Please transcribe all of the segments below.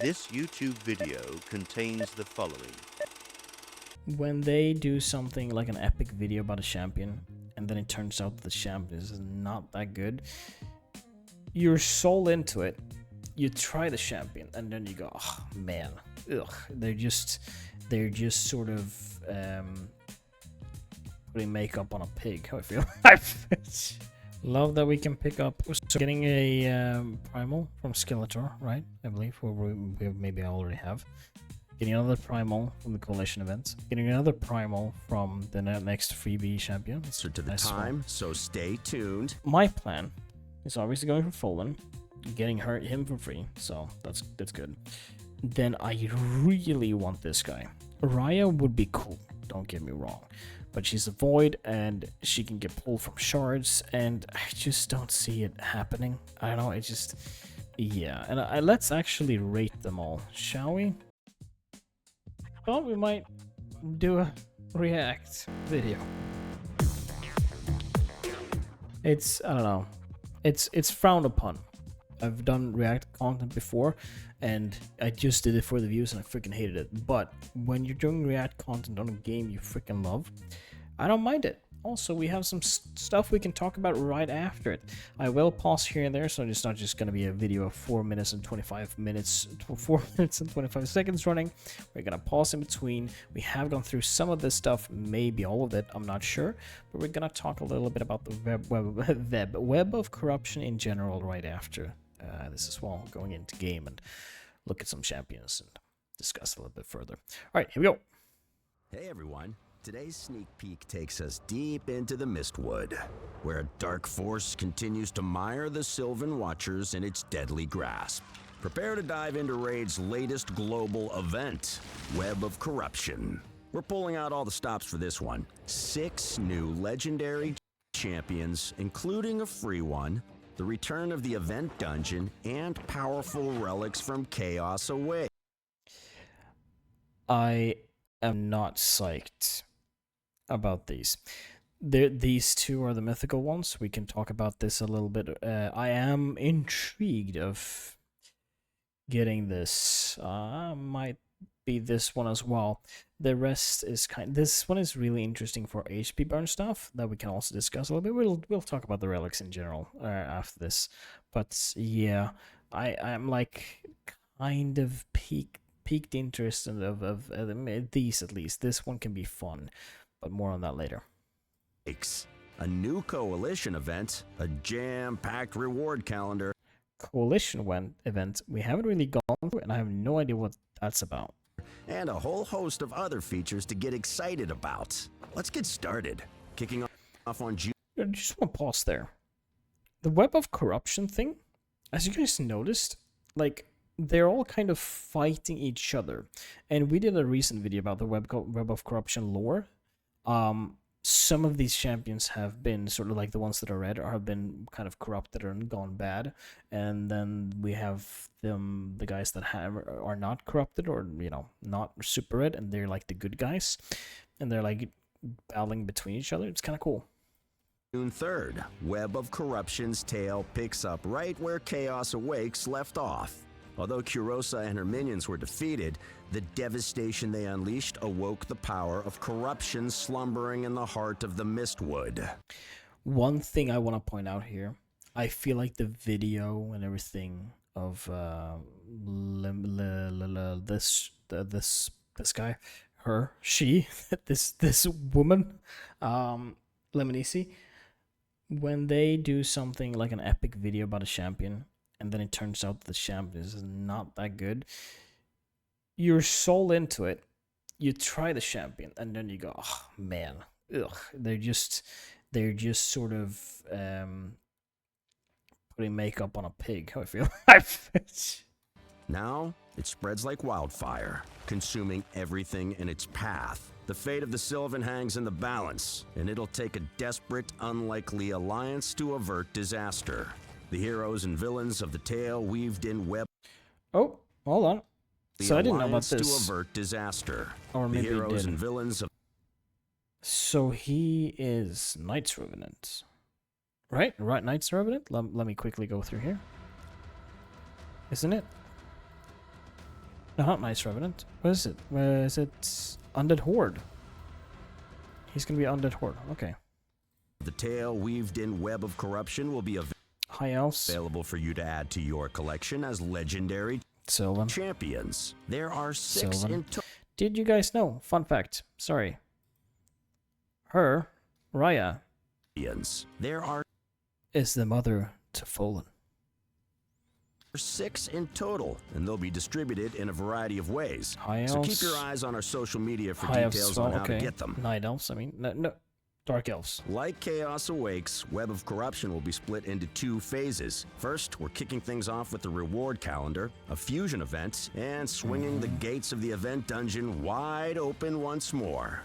This YouTube video contains the following. When they do something like an epic video about a champion, and then it turns out the champion is not that good, you're so into it, you try the champion, and then you go, oh man, ugh, they're just sort of putting makeup on a pig. How I feel. Love that we can pick up. So getting a primal from Skeletor, right? I believe we maybe already have. Getting another primal from the coalition event. Getting another primal from the next freebie champion. To the time, so stay tuned. My plan is obviously going for Fallen, getting him for free, so that's good. Then I really want this guy. Raya would be cool, don't get me wrong, but she's a void and she can get pulled from shards, and I just don't see it happening. I don't know, it just, yeah. And let's actually rate them all, shall we? Well, we might do a react video. It's, I don't know, it's frowned upon. I've done react content before, and I just did it for the views and I freaking hated it. But when you're doing react content on a game you freaking love, I don't mind it. Also, we have some stuff we can talk about right after it. I will pause here and there, so it's not just going to be a video of 4 minutes and 25 minutes, 4 minutes and 25 seconds running. We're going to pause in between. We have gone through some of this stuff, maybe all of it, I'm not sure. But we're going to talk a little bit about the web of corruption in general right after this as well, going into game and look at some champions and discuss a little bit further. All right, here we go. Hey everyone, today's sneak peek takes us deep into the Mistwood, where a dark force continues to mire the Sylvan Watchers in its deadly grasp. Prepare to dive into Raid's latest global event, Web of Corruption. We're pulling out all the stops for this one. 6 new legendary champions, including a free one, the return of the event dungeon, and powerful relics from Chaos Away. I am not psyched about these. These two are the mythical ones. We can talk about this a little bit. I am intrigued of getting this. Might be this one as well. The rest is this one is really interesting for HP burn stuff that we can also discuss a little bit. We'll talk about the relics in general after this. But yeah, I'm like kind of peaked interest in of these, at least. This one can be fun, but more on that later. A new coalition event, a jam-packed reward calendar. Coalition event we haven't really gone through, and I have no idea what that's about. And a whole host of other features to get excited about. Let's get started. Kicking off on June. I just want to pause there. The Web of Corruption thing, as you guys noticed, like, they're all kind of fighting each other. And we did a recent video about the Web of Corruption lore. Some of these champions have been sort of like the ones that are red, have been kind of corrupted or gone bad. And then we have the guys that are not corrupted, or, you know, not super red, and they're like the good guys. And they're like battling between each other. It's kind of cool. June 3rd, Web of Corruption's tale picks up right where Chaos Awakes left off. Although Kurosa and her minions were defeated, the devastation they unleashed awoke the power of corruption slumbering in the heart of the Mistwood. One thing I want to point out here, I feel like the video and everything of this guy, her, she, this woman, Lemonici, when they do something like an epic video about a champion, and then it turns out the champion is not that good, you're so into it, you try the champion, and then you go, oh man, ugh, they're just sort of putting makeup on a pig. How I feel. Now, it spreads like wildfire, consuming everything in its path. The fate of the Sylvan hangs in the balance, and it'll take a desperate, unlikely alliance to avert disaster. The heroes and villains of the tale weaved in web. Oh, hold on. So I didn't know about this. To avert disaster. Or maybe the heroes he and villains of. So he is Knights Revenant, right? Right, Knights Revenant. Let me quickly go through here. Isn't it? No, not Nice Revenant. What is it? Is it Undead Horde? He's gonna be Undead Horde. Okay. The tail weaved in web of corruption will be High Elves. available for you to add to your collection as legendary Sylvan. champions. There are 6 Sylvan. in total. Did you guys know? Fun fact. Sorry. Her, Raya, There are is the mother to Fallen. 6 in total, and they'll be distributed in a variety of ways. High So keep Elves. your eyes on our social media for High Elves details as well, on how okay. to get them. Night Elves. I mean, no. Dark Elves. Like Chaos Awakes, Web of Corruption will be split into 2 phases. First, we're kicking things off with the reward calendar, a fusion event, and swinging the gates of the event dungeon wide open once more.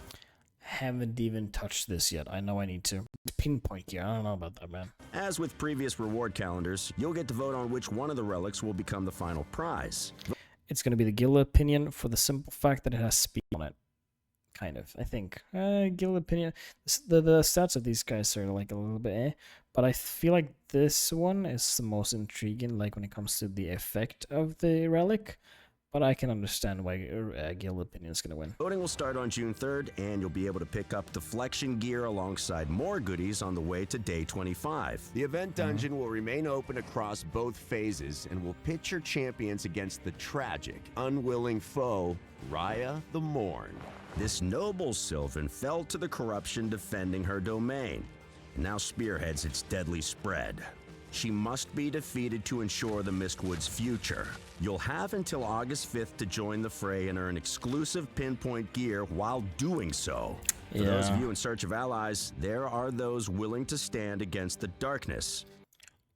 Haven't even touched this yet. I know I need to. Pinpoint gear. I don't know about that, man. As with previous reward calendars, you'll get to vote on which one of the relics will become the final prize. It's going to be the Guild Opinion for the simple fact that it has speed on it. Kind of, I think. Guild Opinion. The stats of these guys are like a little bit but I feel like this one is the most intriguing, like when it comes to the effect of the relic. But I can understand why Guild Opinion is going to win. Voting will start on June 3rd, and you'll be able to pick up deflection gear alongside more goodies on the way to day 25. The event dungeon will remain open across both phases and will pit your champions against the tragic, unwilling foe, Raya the Morn. This noble Sylvan fell to the corruption defending her domain, and now spearheads its deadly spread. She must be defeated to ensure the Mistwood's future. You'll have until August 5th to join the fray and earn exclusive pinpoint gear while doing so. For those of you in search of allies, there are those willing to stand against the darkness.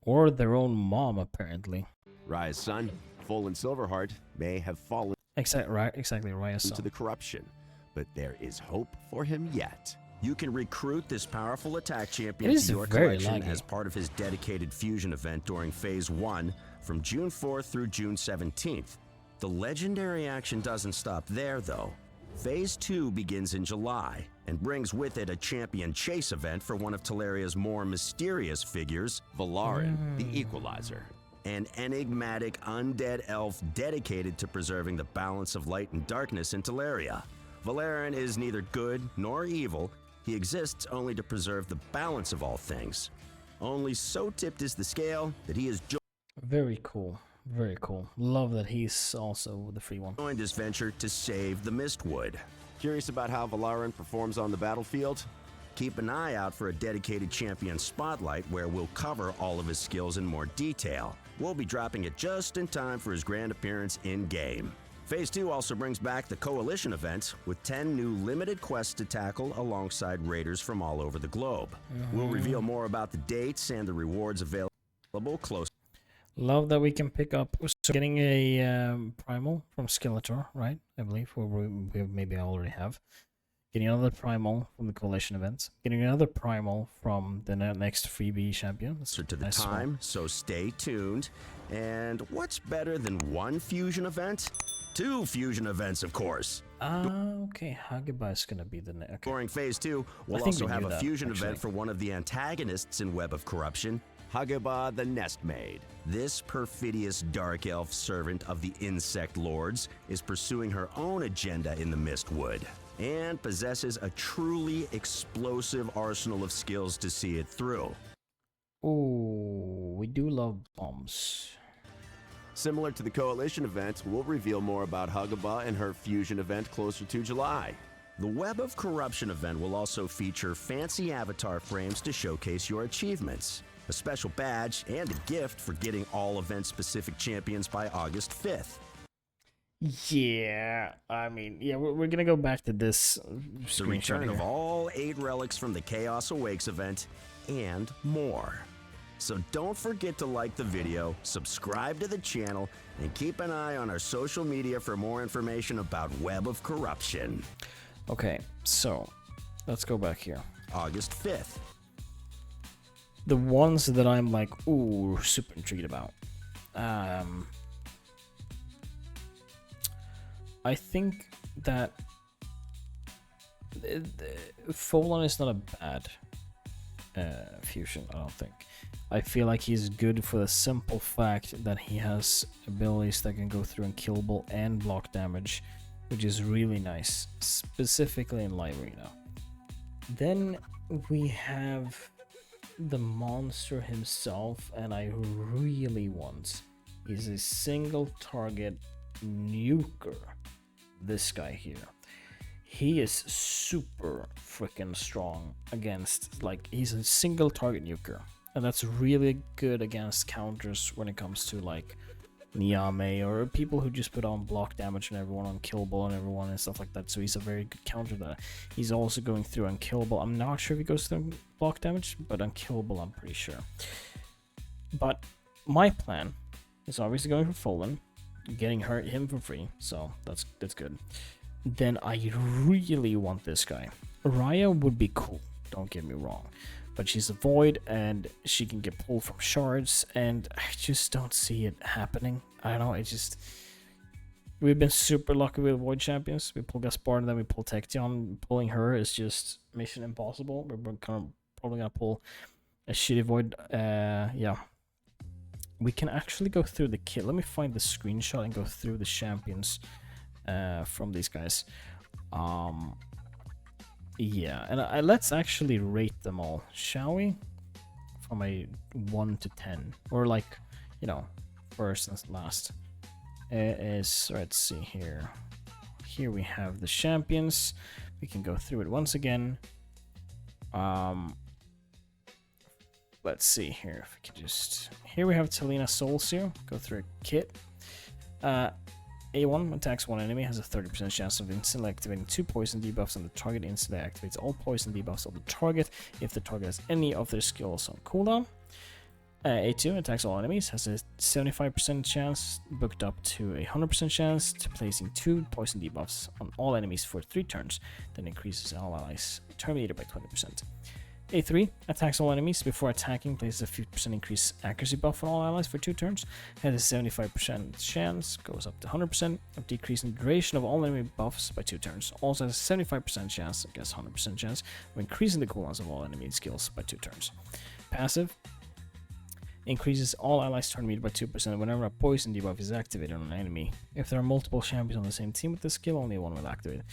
Or their own mom, apparently. Raya's son, Fallen Silverheart, may have fallen Exactly, Raya's into son. the corruption, but there is hope for him yet. You can recruit this powerful attack champion It is to your very collection laggy. as part of his dedicated fusion event during Phase 1 from June 4th through June 17th. The legendary action doesn't stop there, though. Phase 2 begins in July and brings with it a champion chase event for one of Teleria's more mysterious figures, Valarin, the Equalizer. an enigmatic undead elf dedicated to preserving the balance of light and darkness in Teleria. Valarin is neither good nor evil. He exists only to preserve the balance of all things. Only so tipped is the scale that he has Very cool. Very cool. Love that he's also the free one. joined this venture to save the Mistwood. Curious about how Valarin performs on the battlefield? Keep an eye out for a dedicated champion spotlight where we'll cover all of his skills in more detail. We'll be dropping it just in time for his grand appearance in-game. Phase 2 also brings back the Coalition event with 10 new limited quests to tackle alongside raiders from all over the globe. We'll reveal more about the dates and the rewards available close. Love that we can pick up. So getting a primal from Skeletor, right? I believe we maybe I already have. Getting another primal from the Coalition events. Getting another primal from the next freebie champion. That's To the nice one. time, so stay tuned. And what's better than one fusion event? 2 fusion events, of course. Okay. Hageba is gonna be the next. Okay. During Phase 2, we'll I think also we have knew a that, fusion event actually. for one of the antagonists in Web of Corruption. Hageba the Nestmaid. This perfidious dark elf servant of the Insect Lords is pursuing her own agenda in the Mistwood and possesses a truly explosive arsenal of skills to see it through. Oh, we do love bombs. Similar to the Coalition event, we'll reveal more about Hageba and her fusion event closer to July. The Web of Corruption event will also feature fancy avatar frames to showcase your achievements, a special badge, and a gift for getting all event-specific champions by August 5th. Yeah, I mean, yeah, we're gonna go back to this The screenshot return of here. all 8 relics from the Chaos Awakes event, and more. So don't forget to like the video, subscribe to the channel, and keep an eye on our social media for more information about Web of Corruption. Okay, so let's go back here. August 5th. The ones that I'm like, ooh, super intrigued about. I think that Fallen is not a bad fusion, I don't think. I feel like he's good for the simple fact that he has abilities that can go through unkillable and block damage, which is really nice, specifically in live arena. Then we have the monster himself, and I really want is a single target nuker. This guy here. He is super freaking strong against, like, he's a single target nuker, and that's really good against counters when it comes to like Niame or people who just put on block damage and everyone unkillable and everyone and stuff like that. So he's a very good counter to that. He's also going through unkillable. I'm not sure if he goes through block damage, but unkillable I'm pretty sure. But my plan is obviously going for Fallen, getting him for free, so that's good. Then I really want this guy. Raya would be cool, don't get me wrong, but she's a void and she can get pulled from shards, and I just don't see it happening. I don't know, it just... We've been super lucky with void champions. We pull Gaspard and then we pull Tection. Pulling her is just mission impossible. We're probably gonna pull a shitty void. Yeah. We can actually go through the kit. Let me find the screenshot and go through the champions from these guys. Yeah, and let's actually rate them all, shall we? From a 1 to 10, or like, you know, first and last. Let's see here. Here we have the champions. We can go through it once again. Let's see here if we can just... Here we have Talina Solseer. Go through a kit. A1 attacks one enemy, has a 30% chance of instantly activating 2 poison debuffs on the target. Instantly activates all poison debuffs on the target if the target has any of their skills on cooldown. A2 attacks all enemies, has a 75% chance, booked up to a 100% chance to placing 2 poison debuffs on all enemies for 3 turns, then increases all allies terminated by 20%. A3 attacks all enemies before attacking, places a 50% increased accuracy buff on all allies for 2 turns, has a 75% chance, goes up to 100% of decreasing duration of all enemy buffs by 2 turns, also has a 75% chance, I guess 100% chance, of increasing the cooldowns of all enemy skills by 2 turns. Passive increases all allies turn meter by 2% whenever a poison debuff is activated on an enemy. If there are multiple champions on the same team with this skill, only one will activate.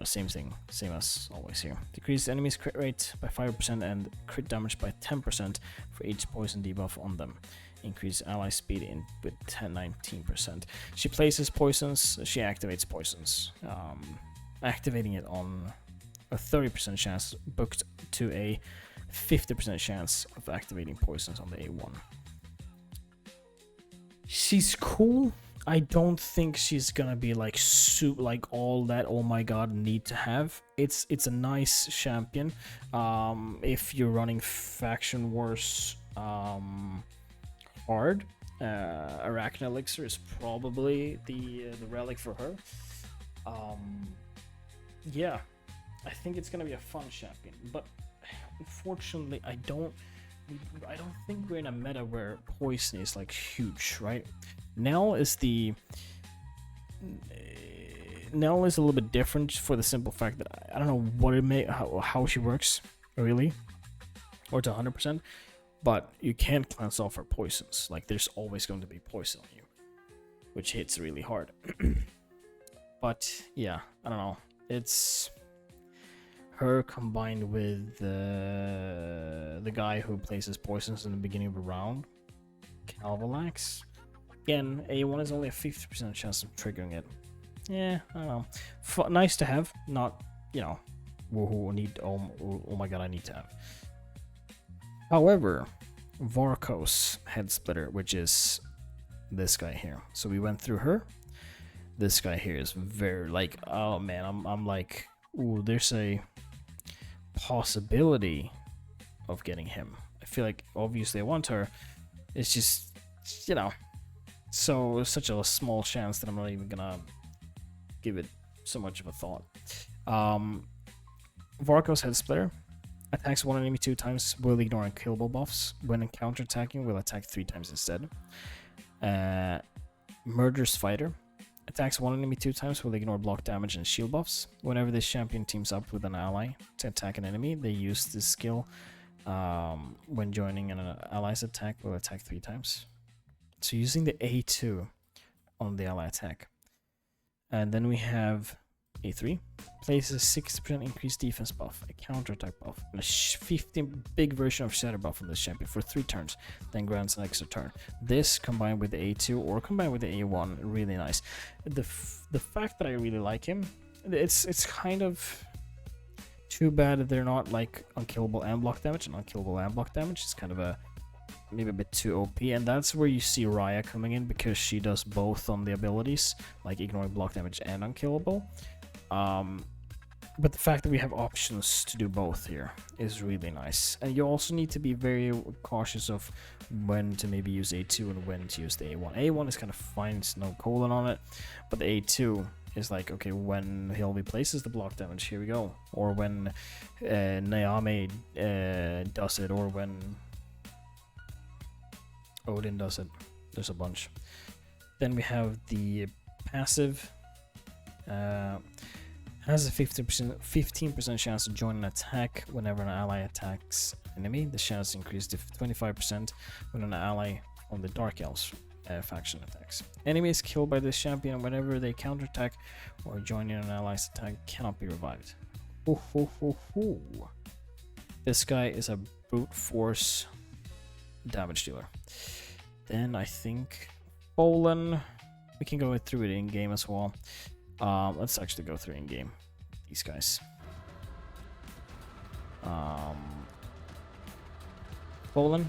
Same thing, same as always here. Decreases enemies crit rate by 5% and crit damage by 10% for each poison debuff on them. Increase ally speed with 19%. She places poisons, she activates poisons. Activating it on a 30% chance, booked to a 50% chance of activating poisons on the A1. She's cool. I don't think she's gonna be like like all that oh my god need to have. It's a nice champion. If you're running faction wars hard, Arachne Elixir is probably the relic for her. Yeah, I think it's gonna be a fun champion, but unfortunately I don't think we're in a meta where poison is like huge, right? Nell is a little bit different for the simple fact that I don't know what it how she works really, or to 100%, but you can't cleanse off her poisons. Like there's always going to be poison on you, which hits really hard. But yeah, I don't know. It's her combined with the guy who places poisons in the beginning of a round, Calvalax. Again, A1 is only a 50% chance of triggering it. Yeah, I don't know. Nice to have, not, you know, who need, oh my god, I need to have. However, Varkos Head Splitter, which is this guy here. So we went through her. This guy here is very, like, oh man, I'm like, ooh, there's a possibility of getting him. I feel like, obviously I want her. It's just, you know, so such a small chance that I'm not even gonna give it so much of a thought. Varkos Head Splitter attacks one enemy 2 times, will ignore unkillable buffs. When counter-attacking, will attack 3 times instead. Murderous Fighter attacks one enemy 2 times, will ignore block damage and shield buffs. Whenever this champion teams up with an ally to attack an enemy, they use this skill when joining an ally's attack, will attack 3 times. So using the A2 on the ally attack. And then we have A3, places 60% increased defense buff, a counterattack buff, and a 15 big version of shatter buff on this champion for 3 turns, then grants an extra turn. This combined with the A2 or combined with the A1, really nice. The fact that I really like him, it's kind of too bad that they're not like unkillable and block damage, and unkillable and block damage is kind of maybe a bit too OP, and that's where you see Raya coming in, because she does both on the abilities, like ignoring block damage and unkillable. But the fact that we have options to do both here is really nice. And you also need to be very cautious of when to maybe use A2 and when to use the A1. A1 is kind of fine, it's no colon on it, but the A2 is like, okay, when Hilvi places the block damage, here we go. Or when Naomi does it, or when Odin does it. There's a bunch. Then we have the passive. Has a 15% chance to join an attack whenever an ally attacks enemy. The chance increased to 25% when an ally on the Dark Elves faction attacks. Enemies killed by this champion whenever they counterattack or join in an ally's attack cannot be revived. This guy is a brute force damage dealer. Then I think Bolin, we can go through it in game as well. Let's actually go through in game these guys. Bolin,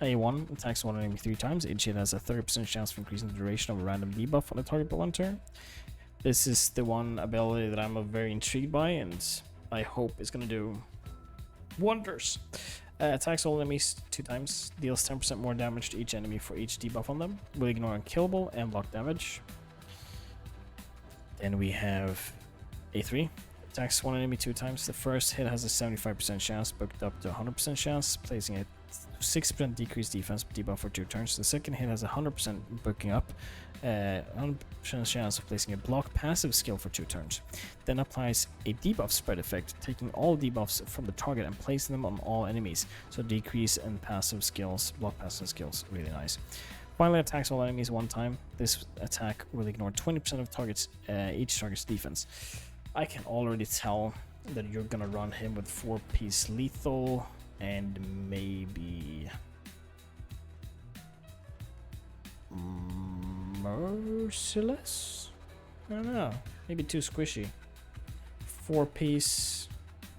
A1 attacks one enemy 3 times. Each hit has a 30% chance of increasing the duration of a random debuff on the target Bolin turn. This is the one ability that I'm very intrigued by, and I hope it's gonna do wonders. Attacks all enemies 2 times, deals 10% more damage to each enemy for each debuff on them. Will ignore unkillable and block damage. Then we have A3. Attacks one enemy 2 times. The first hit has a 75% chance, booked up to 100% chance, placing a 6% decreased defense debuff for 2 turns. The second hit has a 100% booking up, 100% chance of placing a block passive skill for 2 turns. Then applies a debuff spread effect, taking all debuffs from the target and placing them on all enemies. So decrease in passive skills, block passive skills, really nice. Finally attacks all enemies 1 time. This attack will ignore 20% of targets, each target's defense. I can already tell that you're gonna run him with 4-piece lethal and maybe merciless? I don't know. Maybe too squishy. 4-piece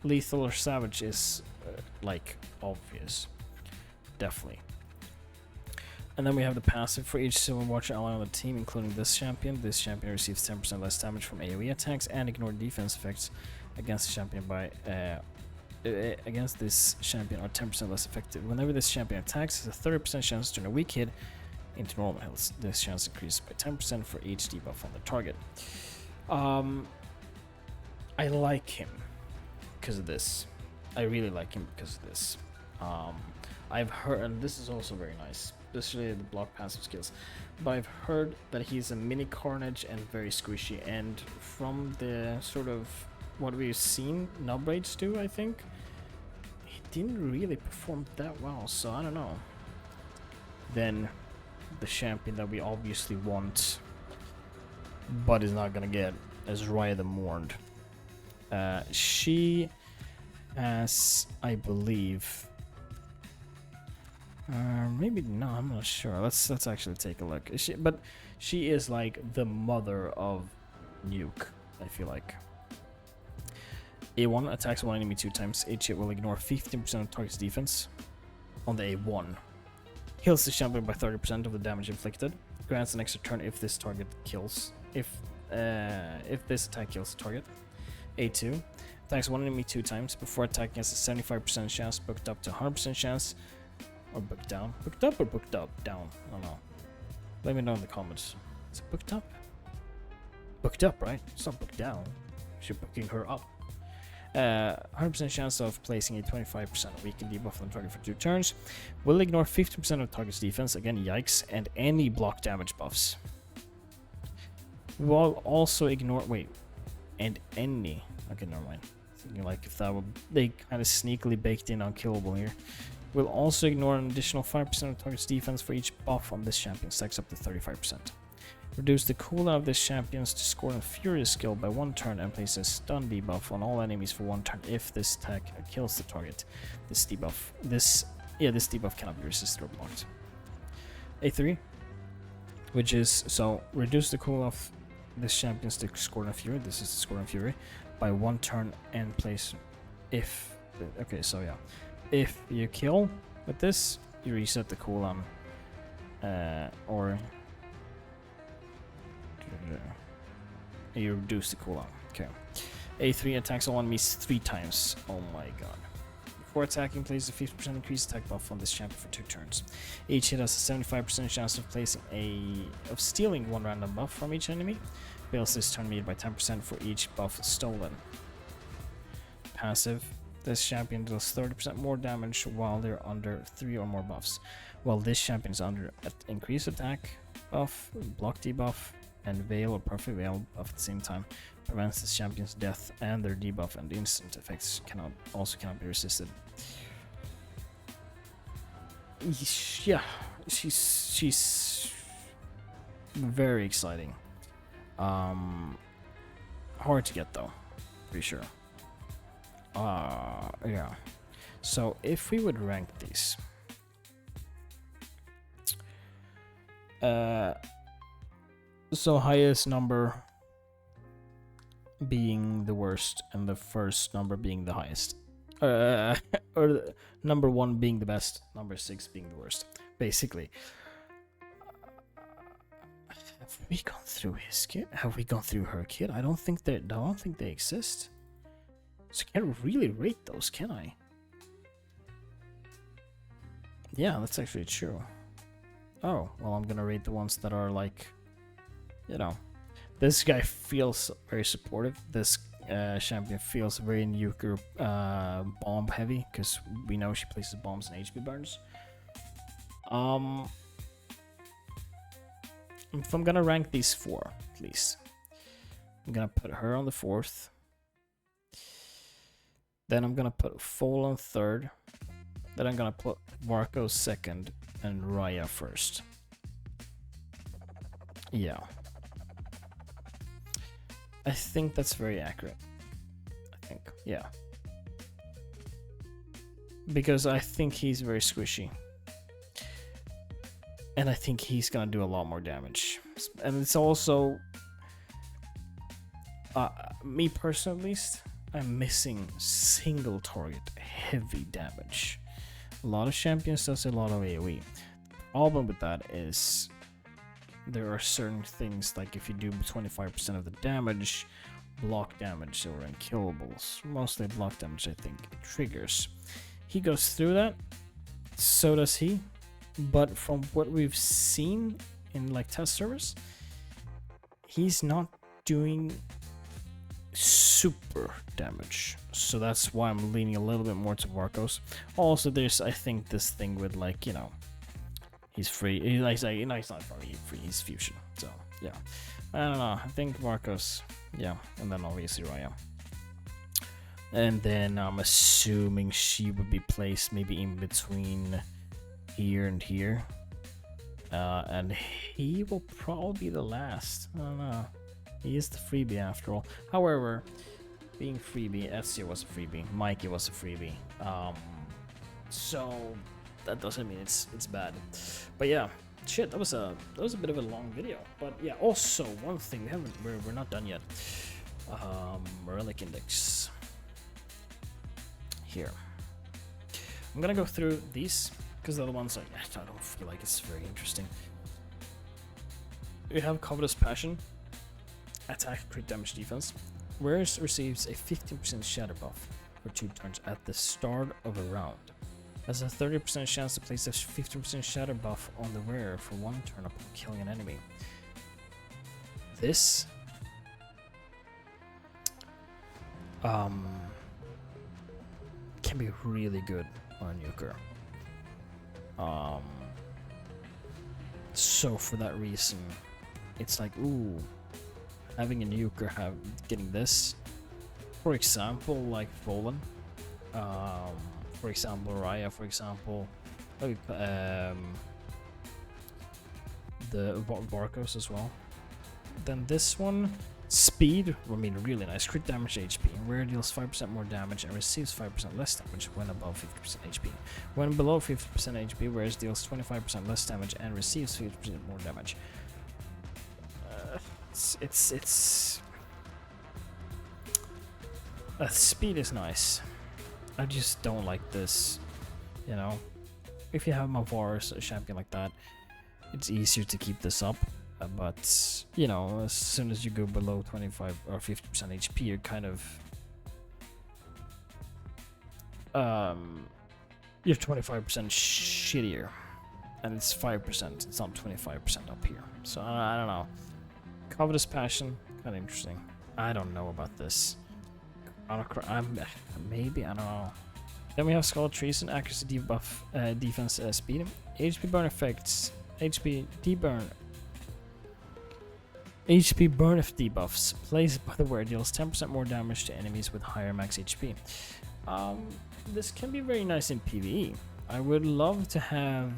lethal or savage is like obvious. Definitely. And then we have the passive for each Silver Watcher ally on the team, including this champion. This champion receives 10% less damage from AoE attacks and ignore defense effects against the champion by against this champion are 10% less effective. Whenever this champion attacks, it's a 30% chance to turn a weak hit into normal health. This chance increases by 10% for each debuff on the target. I like him because of this. I really like him because of this. I've heard, and this is also very nice, especially the block passive skills, but I've heard that he's a mini Carnage and very squishy, and from the sort of what we've seen Nubrage do, I think he didn't really perform that well, so I don't know. Then the champion that we obviously want but is not gonna get is Raya the Mourned. She has, I believe, maybe no, I'm not sure. Let's actually take a look. She is like the mother of Nuke, I feel like. A1 attacks one enemy 2 times. Each hit will ignore 15% of target's defense on the A1. Heals the champion by 30% of the damage inflicted. Grants an extra turn if this target kills. If this attack kills the target. A2 attacks one enemy 2 times. Before attacking has a 75% chance, booked up to 100% chance. Or booked down. Booked up or booked up? Down. I don't know. Let me know in the comments. Is it booked up? Booked up, right? It's not booked down. You're booking her up. 100% chance of placing a 25% weakened debuff on the target for 2 turns. Will ignore 50% of target's defense, again yikes, and any block damage buffs. Will also ignore, wait, and any, okay never mind. Thinking like if that would, they kind of sneakily baked in unkillable here. We'll also ignore an additional 5% of target's defense for each buff on this champion, stacks up to 35%. Reduce the cooldown of this champion's Discord and Furious skill by 1 turn and place a stun debuff on all enemies for 1 turn if this attack kills the target. This debuff cannot be resisted or blocked. A3, which is, so reduce the cooldown of this champion's Discord and Fury, this is Discord and Fury, by 1 turn and place if, okay, so yeah. If you kill with this, you reset the cooldown, or you reduce the cooldown. Okay. A3 attacks all enemies 3 times. Oh my god. Before attacking, place a 50% increased attack buff on this champion for 2 turns. Each hit has a 75% chance of stealing 1 random buff from each enemy. Fails this turn meter by 10% for each buff stolen. Passive. This champion deals 30% more damage while they're under 3 or more buffs. While this champion is under increased attack buff, block debuff, and veil or perfect veil buff at the same time, prevents this champion's death, and their debuff and instant effects cannot be resisted. Yeah, she's very exciting. Hard to get though, pretty sure. Yeah. So if we would rank these, so highest number being the worst and the first number being the highest, or number 1 being the best, number 6 being the worst, basically. Have we gone through his kit? Have we gone through her kit? I don't think they exist. So I can't really rate those, can I? Yeah, that's actually true. Oh, well, I'm gonna rate the ones that are like, you know, this guy feels very supportive. This champion feels very nuker bomb heavy, because we know she places bombs and HP burns. If I'm gonna rank these 4, at least, I'm gonna put her on the 4th. Then I'm gonna put Foal on 3rd. Then I'm gonna put Varko 2nd and Raya 1st. Yeah. I think that's very accurate. I think, yeah. Because I think he's very squishy. And I think he's gonna do a lot more damage. And it's also, me personally at least, I'm missing single target heavy damage. A lot of champions does a lot of AoE. The problem with that is there are certain things, like if you do 25% of the damage, block damage or unkillables, mostly block damage I think it triggers. He goes through that, so does he, but from what we've seen in like test servers, he's not doing super damage, so that's why I'm leaning a little bit more to Varkos. Also, there's, I think, this thing with, like, you know, he's free. He's not free. He's fusion. So yeah, I don't know. I think Varkos, yeah, and then obviously Raya. And then I'm assuming she would be placed maybe in between here and here, and he will probably be the last. I don't know. He is the freebie after all. However, being freebie, Ezio was a freebie, Mikey was a freebie. So that doesn't mean it's bad. But yeah, shit, that was a bit of a long video. But yeah, also one thing we're not done yet. Relic index. Here. I'm gonna go through these because they're the ones I don't feel like it's very interesting. We have Covetous Passion. Attack, crit damage, defense. Wearers receives a 15% shatter buff for 2 turns at the start of a round. Has a 30% chance to place a 15% shatter buff on the wearer for 1 turn upon killing an enemy. This can be really good on a nuker. So for that reason, it's like, ooh, having a nuker getting this for example, like Volan, for example, Raya, for example, maybe, the Varkos as well. Then this one, speed, I mean, really nice. Crit damage HP. Rare deals 5% more damage and receives 5% less damage when above 50% HP. When below 50% HP, Rare deals 25% less damage and receives 50% more damage. Speed is nice. I just don't like this, you know. If you have Mavars, a champion like that, it's easier to keep this up. But, you know, as soon as you go below 25 or 50% HP, you're kind of... you're 25% shittier. And it's 5%, it's not 25% up here. So, I don't know. Covetous Passion, kind of interesting. I don't know about this. Maybe, I don't know. Then we have Scarlet Treason, accuracy debuff, defense, speed. HP burn effects, HP deburn. HP burn if debuffs. Placed by the wearer deals 10% more damage to enemies with higher max HP. This can be very nice in PvE. I would love to have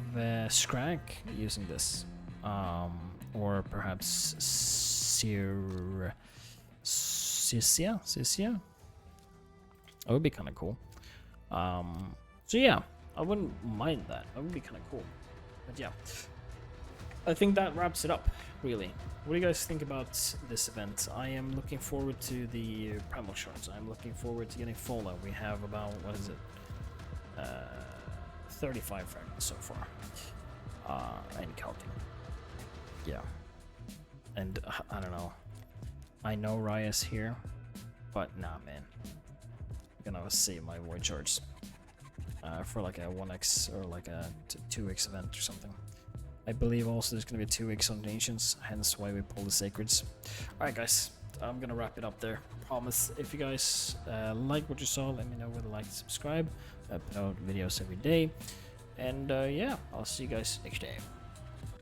Scrag using this. Or perhaps Sisia? That would be kind of cool. So yeah, I wouldn't mind that. That would be kind of cool. But yeah, I think that wraps it up, really. What do you guys think about this event? I am looking forward to the Primal Shards. I'm looking forward to getting Fallout. We have about, what is it? 35 fragments so far. And counting. Yeah. And I don't know. I know Raya's here, but nah, man. I'm gonna save my Void Shards for like a 1x or like a 2x event or something. I believe also there's gonna be a 2x on the Ancients, hence why we pull the Sacreds. Alright guys, I'm gonna wrap it up there. Promise, if you guys like what you saw, let me know with a like and subscribe. I put out videos every day. And yeah, I'll see you guys next day.